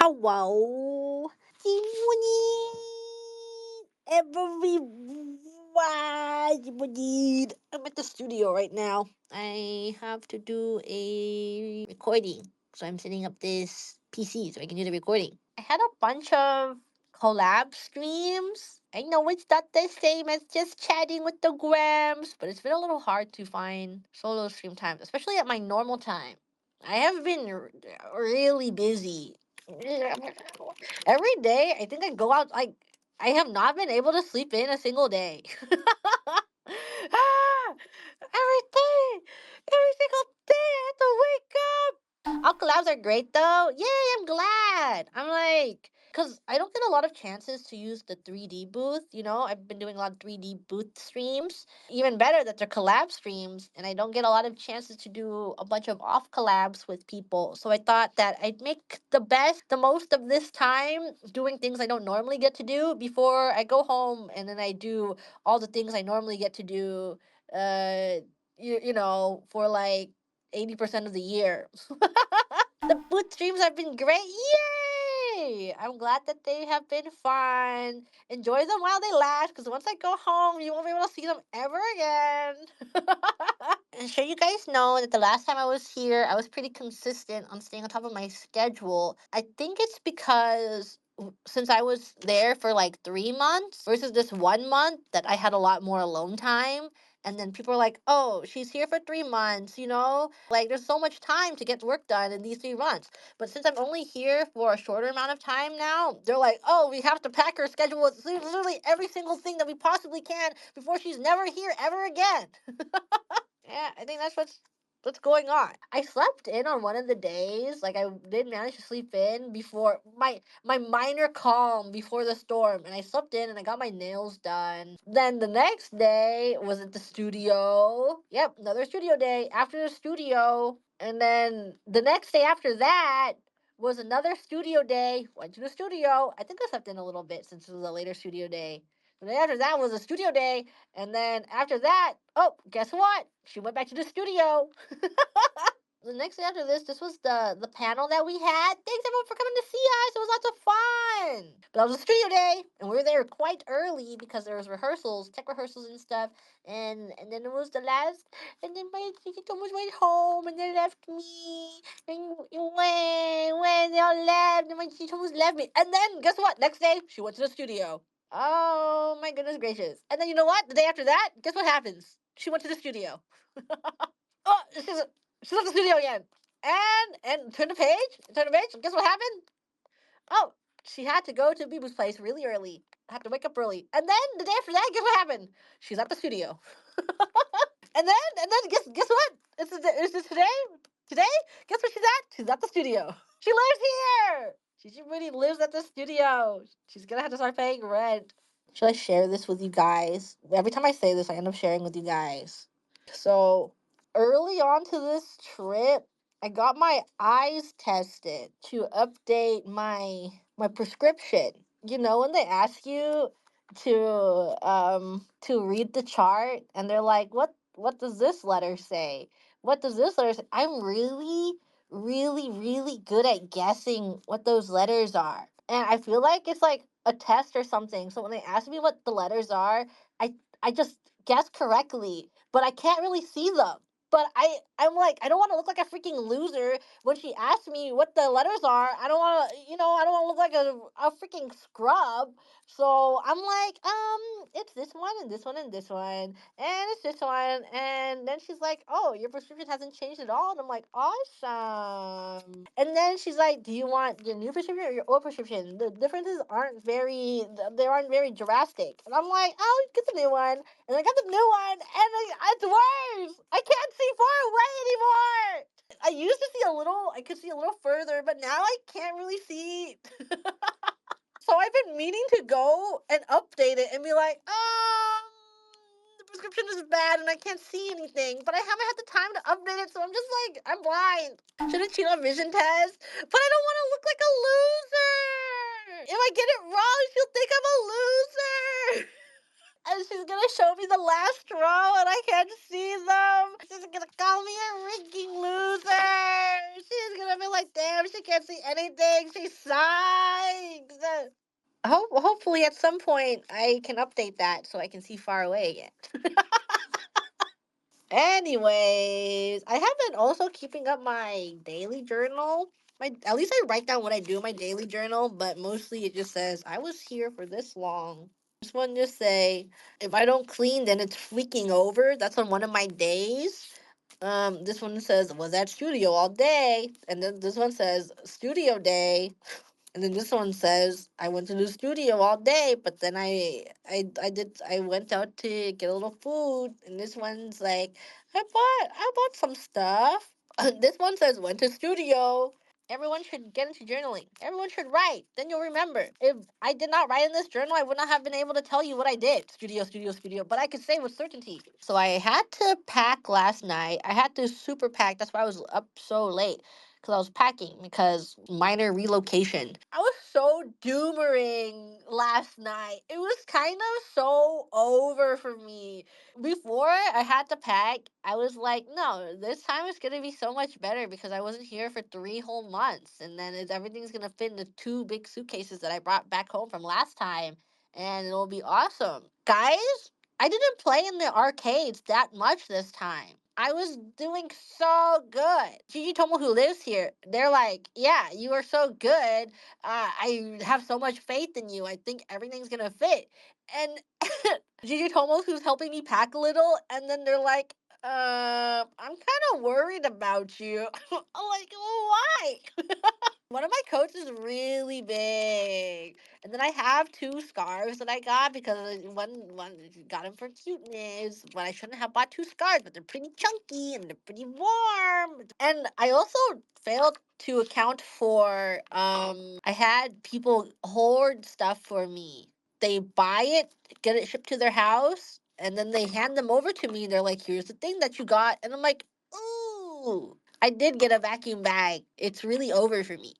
Hello. Good morning, everyone. Good morning. I'm at the studio right now. I have to do a recording. So I'm setting up this PC so I can do the recording. I had a bunch of collab streams. I know it's not the same as just chatting with the grams, but it's been a little hard to find solo stream times, especially at my normal time. I have been really busy. Every day, I think I go out. I have not been able to sleep in a single day. Ah, every day, every single day, I have to wake up. All collabs are great though. Yay, I'm glad. I'm like, because I don't get a lot of chances to use the 3D booth. I've been doing a lot of 3D booth streams. Even better that they're collab streams, and I don't get a lot of chances to do a bunch of off collabs with people. So I thought that I'd make the most of this time doing things I don't normally get to do before I go home, and then I do all the things I normally get to do. For like 80% of the year. The boot streams have been great. Yay! I'm glad that they have been fun. Enjoy them while they last, because once I go home, you won't be able to see them ever again. And sure, you guys know that the last time I was here, I was pretty consistent on staying on top of my schedule. I think it's because since I was there for like 3 months versus this 1 month, that I had a lot more alone time. And then people are like, oh, she's here for 3 months, Like, there's so much time to get work done in these 3 months. But since I'm only here for a shorter amount of time now, they're like, oh, we have to pack her schedule with literally every single thing that we possibly can before she's never here ever again. Yeah, I think that's what's going on. I slept in on one of the days. Like, I did manage to sleep in before my minor calm before the storm, and I slept in and I got my nails done. Then the next day was at the studio. Yep, another studio day after the studio. And then the next day after that was another studio day. Went to the studio. I think I slept in a little bit since it was a later studio day. The day after that was a studio day. And then after that, oh, guess what? She went back to the studio. The next day after this was the panel that we had. Thanks everyone for coming to see us. It was lots of fun. But that was a studio day, and we were there quite early because there was rehearsals, tech rehearsals and stuff. And then it was the last. And then my teacher almost went home, and they left me. And when they all left, and my teacher almost left me. And then guess what? Next day she went to the studio. Oh my goodness gracious! And then you know what? The day after that, guess what happens? She went to the studio. Oh, she's at the studio again. And turn the page. Turn the page. Guess what happened? Oh, she had to go to Bibu's place really early. Had to wake up early. And then the day after that, guess what happened? She's at the studio. And then guess what? Is this today? Today? Guess where she's at? She's at the studio. She lives here. She really lives at the studio. She's gonna have to start paying rent. Should I share this with you guys? Every time I say this, I end up sharing with you guys. So early on to this trip, I got my eyes tested to update my prescription. When they ask you to read the chart and they're like, what does this letter say? What does this letter say? I'm really, really, really good at guessing what those letters are. And I feel like it's like a test or something. So when they ask me what the letters are, I just guess correctly, but I can't really see them. But I'm like, I don't want to look like a freaking loser when she asks me what the letters are. I don't want to, I don't want to look like a freaking scrub. So I'm like, it's this one and this one and this one, and it's this one. And then she's like, oh, your prescription hasn't changed at all. And I'm like, awesome. And then she's like, do you want your new prescription or your old prescription? The differences aren't very drastic. And I'm like, I'll get the new one. And I got the new one, and it's worse. I can't see far away anymore. I used to see a little. I could see a little further, but now I can't really see. So I've been meaning to go and update it and be like, the prescription is bad and I can't see anything, but I haven't had the time to update it, so I'm just like, I'm blind. Shouldn't cheat on vision test, but I don't want to look like a loser. If I get it wrong, she'll think I'm a loser. And she's gonna show me the last row and I can't see them. She's gonna call me a freaking loser. She's I've been like, damn, she can't see anything. She sucks. Hopefully, at some point, I can update that so I can see far away again. Anyways, I have been also keeping up my daily journal. My At least I write down what I do in my daily journal, but mostly it just says I was here for this long. This one just say if I don't clean, then it's freaking over. That's on one of my days. This one says was at studio all day, and then this one says studio day. And then this one says, I went to the studio all day, but then I went out to get a little food. And this one's like, I bought some stuff. This one says, went to studio. Everyone should get into journaling. Everyone should write. Then you'll remember. If I did not write in this journal, I would not have been able to tell you what I did. Studio, studio, studio. But I could say with certainty. So I had to pack last night. I had to super pack. That's why I was up so late because I was packing because minor relocation. I was so doomering last night. It was kind of so over for me. Before I had to pack, I was like, no, this time it's gonna be so much better because I wasn't here for 3 whole months, and then everything's gonna fit in the two big suitcases that I brought back home from last time, and it'll be awesome, guys. I didn't play in the arcades that much this time. I was doing so good. Gigi Tomo, who lives here, they're like, yeah, you are so good. I have so much faith in you. I think everything's gonna fit. And Gigi Tomo, who's helping me pack a little, and then they're like, I'm kind of worried about you. I'm like, why? One of my coats is really big, and then I have two scarves that I got because one got them for cuteness. But I shouldn't have bought two scarves, but they're pretty chunky and they're pretty warm. And I also failed to account for I had people hoard stuff for me. They buy it, get it shipped to their house, and then they hand them over to me. They're like, "Here's the thing that you got," and I'm like, "Ooh." I did get a vacuum bag. It's really over for me.